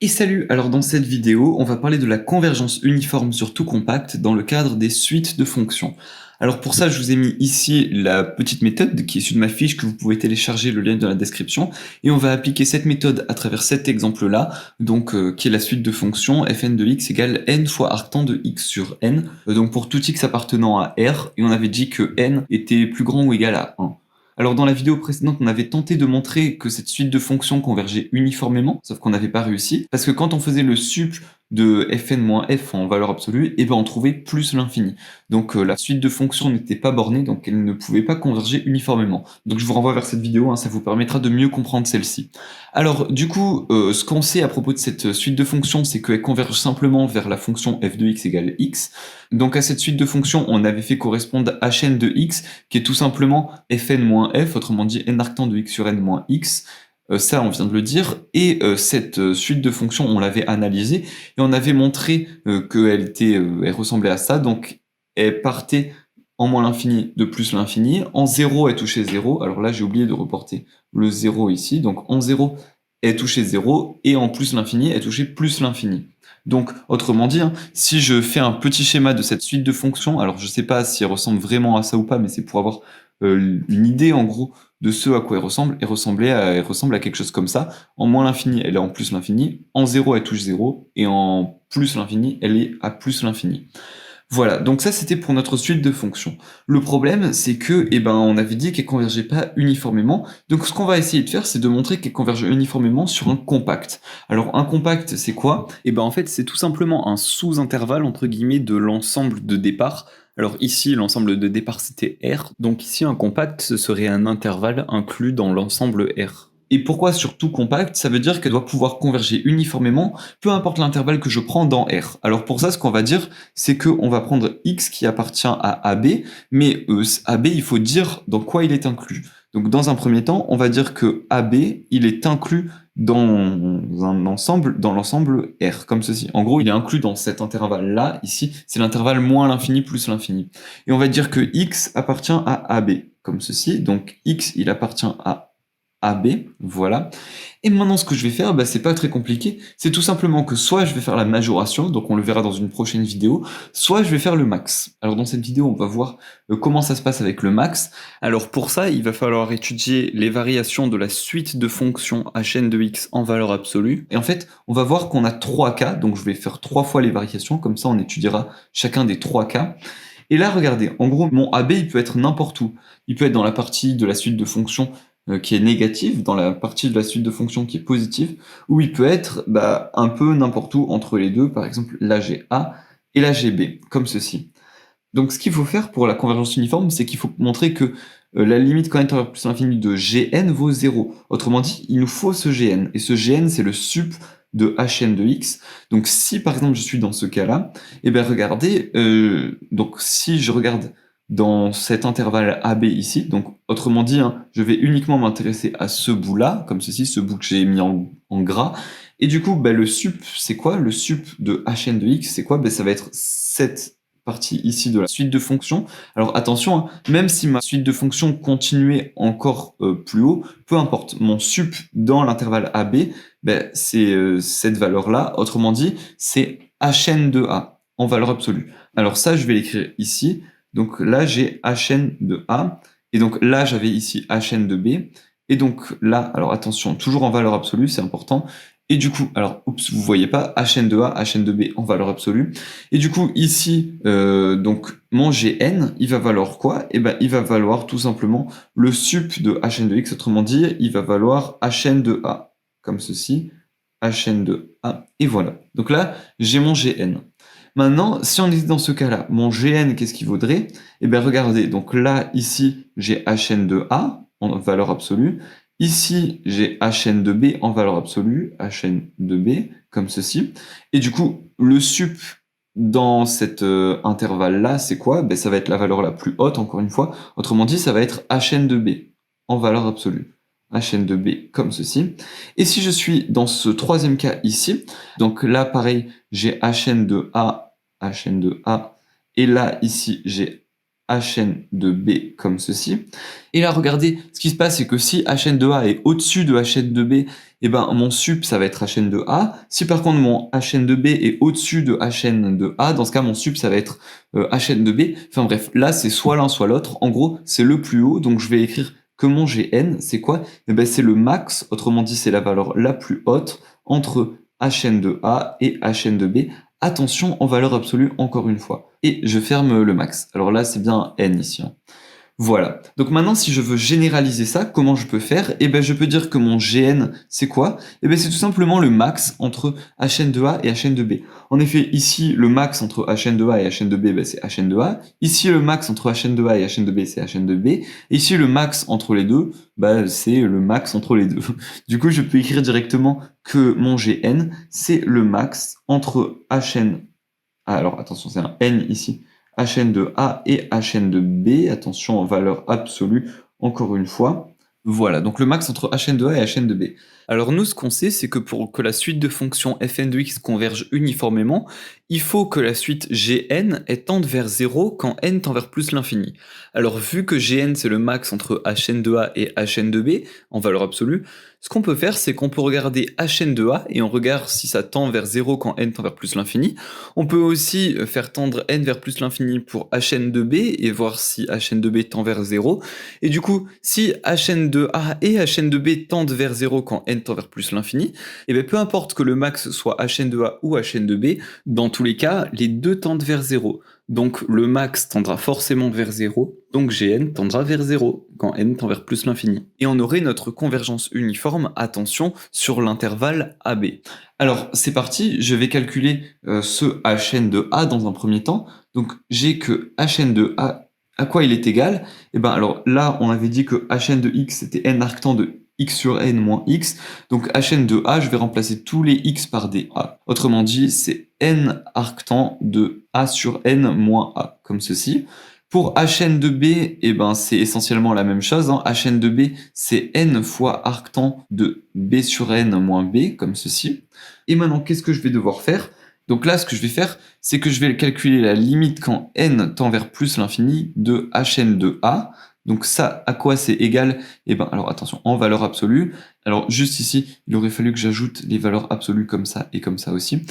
Et salut! Alors dans cette vidéo, on va parler de la convergence uniforme sur tout compact dans le cadre des suites de fonctions. Alors pour ça, je vous ai mis ici la petite méthode qui est issue de ma fiche que vous pouvez télécharger, le lien est dans la description, et on va appliquer cette méthode à travers cet exemple-là, donc qui est la suite de fonctions fn de x égale n fois arctan de x sur n, donc pour tout x appartenant à R, et on avait dit que n était plus grand ou égal à 1. Alors dans la vidéo précédente, on avait tenté de montrer que cette suite de fonctions convergeait uniformément, sauf qu'on n'avait pas réussi, parce que quand on faisait le sup de fn-f en valeur absolue, et ben on trouvait plus l'infini. Donc la suite de fonctions n'était pas bornée, donc elle ne pouvait pas converger uniformément. Donc je vous renvoie vers cette vidéo, ça vous permettra de mieux comprendre celle-ci. Alors du coup, ce qu'on sait à propos de cette suite de fonctions, c'est qu'elle converge simplement vers la fonction f de x égale x. Donc à cette suite de fonctions, on avait fait correspondre hn de x, qui est tout simplement fn moins f, autrement dit n arctan de x sur n moins x. Ça, on vient de le dire, et cette suite de fonctions, on l'avait analysée, et on avait montré elle ressemblait à ça, donc elle partait en moins l'infini de plus l'infini, en 0 elle touchait 0, alors là j'ai oublié de reporter le 0 ici, donc en 0 elle touchait 0, et en plus l'infini elle touchait plus l'infini. Donc autrement dit, si je fais un petit schéma de cette suite de fonctions, alors je sais pas si elle ressemble vraiment à ça ou pas, mais c'est pour avoir une idée en gros de ce à quoi elle ressemble, elle ressemble à quelque chose comme ça. En moins l'infini, elle est en plus l'infini, en 0 elle touche 0, et en plus l'infini, elle est à plus l'infini. Voilà, donc ça c'était pour notre suite de fonctions. Le problème, c'est que, on avait dit qu'elle convergeait pas uniformément, donc ce qu'on va essayer de faire, c'est de montrer qu'elle converge uniformément sur un compact. Alors un compact, c'est quoi? En fait, c'est tout simplement un sous-intervalle, entre guillemets, de l'ensemble de départ. Alors ici, l'ensemble de départ, c'était R, donc ici, un compact, ce serait un intervalle inclus dans l'ensemble R. Et pourquoi surtout compact? Ça veut dire qu'elle doit pouvoir converger uniformément, peu importe l'intervalle que je prends dans R. Alors pour ça, ce qu'on va dire, c'est qu'on va prendre x qui appartient à AB, mais AB, il faut dire dans quoi il est inclus. Donc dans un premier temps, on va dire que AB, il est inclus dans un ensemble, dans l'ensemble R, comme ceci. En gros, il est inclus dans cet intervalle-là, ici, c'est l'intervalle moins l'infini plus l'infini. Et on va dire que x appartient à AB, comme ceci. Donc x, il appartient à AB, voilà. Et maintenant, ce que je vais faire, c'est pas très compliqué, c'est tout simplement que soit je vais faire la majoration, donc on le verra dans une prochaine vidéo, soit je vais faire le max. Alors dans cette vidéo, on va voir comment ça se passe avec le max. Alors pour ça, il va falloir étudier les variations de la suite de fonctions hn de x en valeur absolue. Et en fait, on va voir qu'on a 3 cas, donc je vais faire 3 fois les variations, comme ça on étudiera chacun des 3 cas. Et là, regardez, en gros, mon AB, il peut être n'importe où. Il peut être dans la partie de la suite de fonctions qui est négative, dans la partie de la suite de fonctions qui est positive, ou il peut être un peu n'importe où entre les deux, par exemple la GA et la GB, comme ceci. Donc ce qu'il faut faire pour la convergence uniforme, c'est qu'il faut montrer que la limite quand n plus l'infini de Gn vaut 0. Autrement dit, il nous faut ce Gn, et ce Gn c'est le sup de hn de x. Donc si par exemple je suis dans ce cas-là, regardez, donc si je regarde dans cet intervalle AB ici, donc autrement dit, je vais uniquement m'intéresser à ce bout-là, comme ceci, ce bout que j'ai mis en gras, et du coup, le sup, c'est quoi? Le sup de hn de x, c'est quoi? Ça va être cette partie ici de la suite de fonctions. Alors attention, même si ma suite de fonctions continuait encore plus haut, peu importe, mon sup dans l'intervalle AB, c'est cette valeur-là, autrement dit, c'est hn de a, en valeur absolue. Alors ça, je vais l'écrire ici. Donc là, j'ai hn de a, et donc là, j'avais ici hn de b, et donc là, alors attention, toujours en valeur absolue, c'est important, et du coup, alors, oups, vous voyez pas, hn de a, hn de b en valeur absolue, et du coup, ici, donc mon gn, il va valoir quoi? Il va valoir tout simplement le sup de hn de x, autrement dit, il va valoir hn de a, comme ceci, hn de a, et voilà. Donc là, j'ai mon gn. Maintenant, si on était dans ce cas-là, mon Gn, qu'est-ce qu'il vaudrait? Regardez, donc là, ici, j'ai Hn de A en valeur absolue. Ici, j'ai Hn de B en valeur absolue, Hn de B, comme ceci. Et du coup, le sup dans cet intervalle-là, c'est quoi? Ça va être la valeur la plus haute, encore une fois. Autrement dit, ça va être Hn de B en valeur absolue. Hn de B comme ceci. Et si je suis dans ce troisième cas ici, donc là pareil, j'ai Hn de A, et là ici j'ai Hn de B comme ceci. Et là, regardez, ce qui se passe, c'est que si Hn de A est au-dessus de Hn de B, eh ben, mon sup, ça va être Hn de A. Si par contre mon Hn de B est au-dessus de Hn de A, dans ce cas, mon sup, ça va être Hn de B. Enfin bref, là, c'est soit l'un, soit l'autre. En gros, c'est le plus haut, donc je vais écrire que mon Gn, c'est quoi? Eh ben, c'est le max, autrement dit, c'est la valeur la plus haute entre Hn de A et Hn de B. Attention en valeur absolue, encore une fois. Et je ferme le max. Alors là, c'est bien n ici, hein. Voilà. Donc maintenant, si je veux généraliser ça, comment je peux faire? Eh ben, je peux dire que mon Gn, c'est quoi? Eh ben, c'est tout simplement le max entre Hn de A et Hn de B. En effet, ici, le max entre Hn de A et Hn de B, ben, c'est Hn de A. Ici, le max entre Hn de A et Hn de B, c'est Hn de B. Et ici, le max entre les deux, ben, c'est le max entre les deux. Du coup, je peux écrire directement que mon Gn, c'est le max entre Hn... Ah, alors, attention, c'est un n ici. Hn de A et Hn de B, attention en valeur absolue, encore une fois. Voilà, donc le max entre Hn de A et Hn de B. Alors nous, ce qu'on sait, c'est que pour que la suite de fonctions fn de x converge uniformément, il faut que la suite Gn tende vers 0 quand n tend vers plus l'infini. Alors vu que Gn c'est le max entre Hn de A et Hn de B, en valeur absolue, ce qu'on peut faire, c'est qu'on peut regarder Hn de A et on regarde si ça tend vers 0 quand n tend vers plus l'infini. On peut aussi faire tendre n vers plus l'infini pour Hn de B et voir si Hn de B tend vers 0. Et du coup, si Hn de A et Hn de B tendent vers 0 quand n tend vers plus l'infini, et bien peu importe que le max soit Hn de A ou Hn de B, dans tous les cas, les deux tendent vers 0. Donc le max tendra forcément vers 0, donc Gn tendra vers 0 quand n tend vers plus l'infini. Et on aurait notre convergence uniforme, attention, sur l'intervalle AB. Alors c'est parti, je vais calculer ce Hn de A dans un premier temps. Donc j'ai que Hn de A, à quoi il est égal? Et ben alors là, on avait dit que Hn de x c'était n arctan de x sur n moins x. Donc Hn de A, je vais remplacer tous les x par des A. Autrement dit, c'est n arctan de A sur n moins A, comme ceci. Pour Hn de B, eh ben, c'est essentiellement la même chose, hein. Hn de B, c'est n fois arctan de B sur n moins B, comme ceci. Et maintenant, qu'est-ce que je vais devoir faire? Donc là, ce que je vais faire, c'est que je vais calculer la limite quand n tend vers plus l'infini de Hn de A. Donc ça, à quoi c'est égal? Eh ben, alors attention, en valeur absolue. Alors juste ici, il aurait fallu que j'ajoute les valeurs absolues comme ça et comme ça aussi.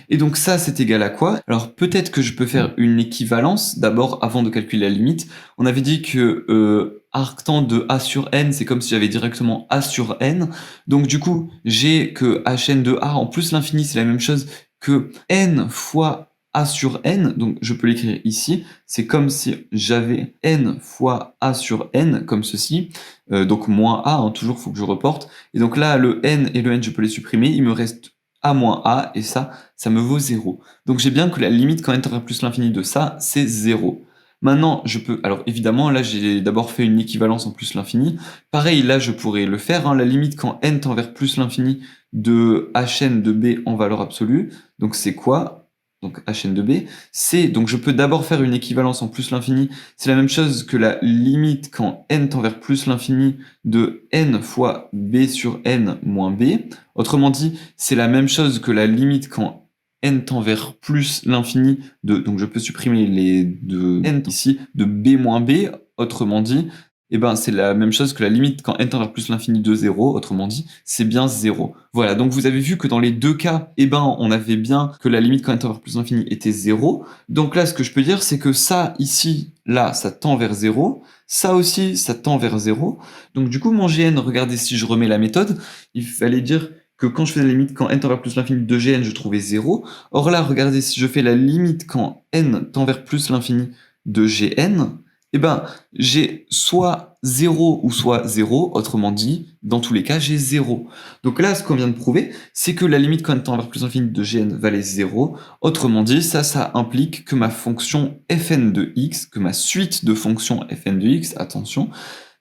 Et donc ça, c'est égal à quoi? Alors peut-être que je peux faire une équivalence, d'abord, avant de calculer la limite. On avait dit que arctan de A sur n, c'est comme si j'avais directement A sur n. Donc du coup, j'ai que Hn de A en plus l'infini, c'est la même chose que n fois A sur n, donc je peux l'écrire ici, c'est comme si j'avais n fois A sur n, comme ceci, donc moins A, hein, toujours faut que je reporte, et donc là, le n et le n, je peux les supprimer, il me reste A moins A, et ça me vaut 0. Donc j'ai bien que la limite quand n tend vers plus l'infini de ça, c'est 0. Maintenant, je peux... Alors évidemment, là j'ai d'abord fait une équivalence en plus l'infini. Pareil, là je pourrais le faire, hein, la limite quand n tend vers plus l'infini de Hn de B en valeur absolue. Donc c'est quoi? Donc Hn de B, c'est, donc je peux d'abord faire une équivalence en plus l'infini, c'est la même chose que la limite quand n tend vers plus l'infini de n fois b sur n moins b. Autrement dit, c'est la même chose que la limite quand n tend vers plus l'infini de, donc je peux supprimer les deux n ici, de b moins b, autrement dit, eh ben, c'est la même chose que la limite quand n tend vers plus l'infini de 0, autrement dit, c'est bien 0. Voilà, donc vous avez vu que dans les deux cas, eh ben, on avait bien que la limite quand n tend vers plus l'infini était 0. Donc là, ce que je peux dire, c'est que ça, ici, là, ça tend vers 0. Ça aussi, ça tend vers 0. Donc du coup, mon Gn, regardez, si je remets la méthode, il fallait dire que quand je fais la limite quand n tend vers plus l'infini de Gn, je trouvais 0. Or là, regardez, si je fais la limite quand n tend vers plus l'infini de Gn, eh ben, j'ai soit 0 ou soit 0, autrement dit, dans tous les cas, j'ai 0. Donc là, ce qu'on vient de prouver, c'est que la limite quand n tend vers plus l'infini de Gn valait 0. Autrement dit, ça implique que ma fonction fn de x, que ma suite de fonctions fn de x, attention,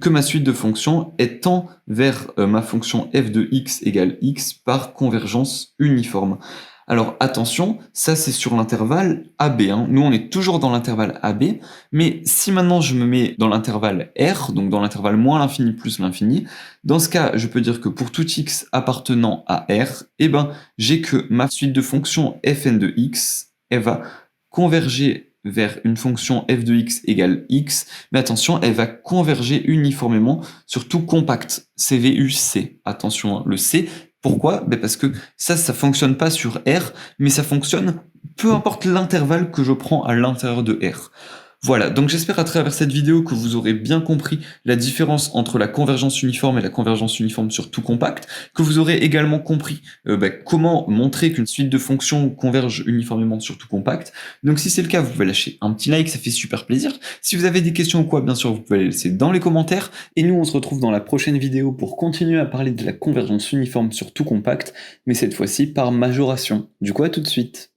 que ma suite de fonctions tend vers ma fonction f de x égale x par convergence uniforme. Alors attention, ça c'est sur l'intervalle AB, hein. Nous on est toujours dans l'intervalle AB, mais si maintenant je me mets dans l'intervalle R, donc dans l'intervalle moins l'infini plus l'infini, dans ce cas je peux dire que pour tout x appartenant à R, eh ben, j'ai que ma suite de fonctions fn de x, elle va converger vers une fonction f de x égale x, mais attention, elle va converger uniformément sur tout compact, CVUC. Attention, hein, le C, pourquoi? Ben parce que ça fonctionne pas sur R, mais ça fonctionne peu importe l'intervalle que je prends à l'intérieur de R. Voilà, donc j'espère à travers cette vidéo que vous aurez bien compris la différence entre la convergence uniforme et la convergence uniforme sur tout compact, que vous aurez également compris comment montrer qu'une suite de fonctions converge uniformément sur tout compact. Donc si c'est le cas, vous pouvez lâcher un petit like, ça fait super plaisir. Si vous avez des questions ou quoi, bien sûr, vous pouvez les laisser dans les commentaires. Et nous, on se retrouve dans la prochaine vidéo pour continuer à parler de la convergence uniforme sur tout compact, mais cette fois-ci par majoration. Du coup, à tout de suite.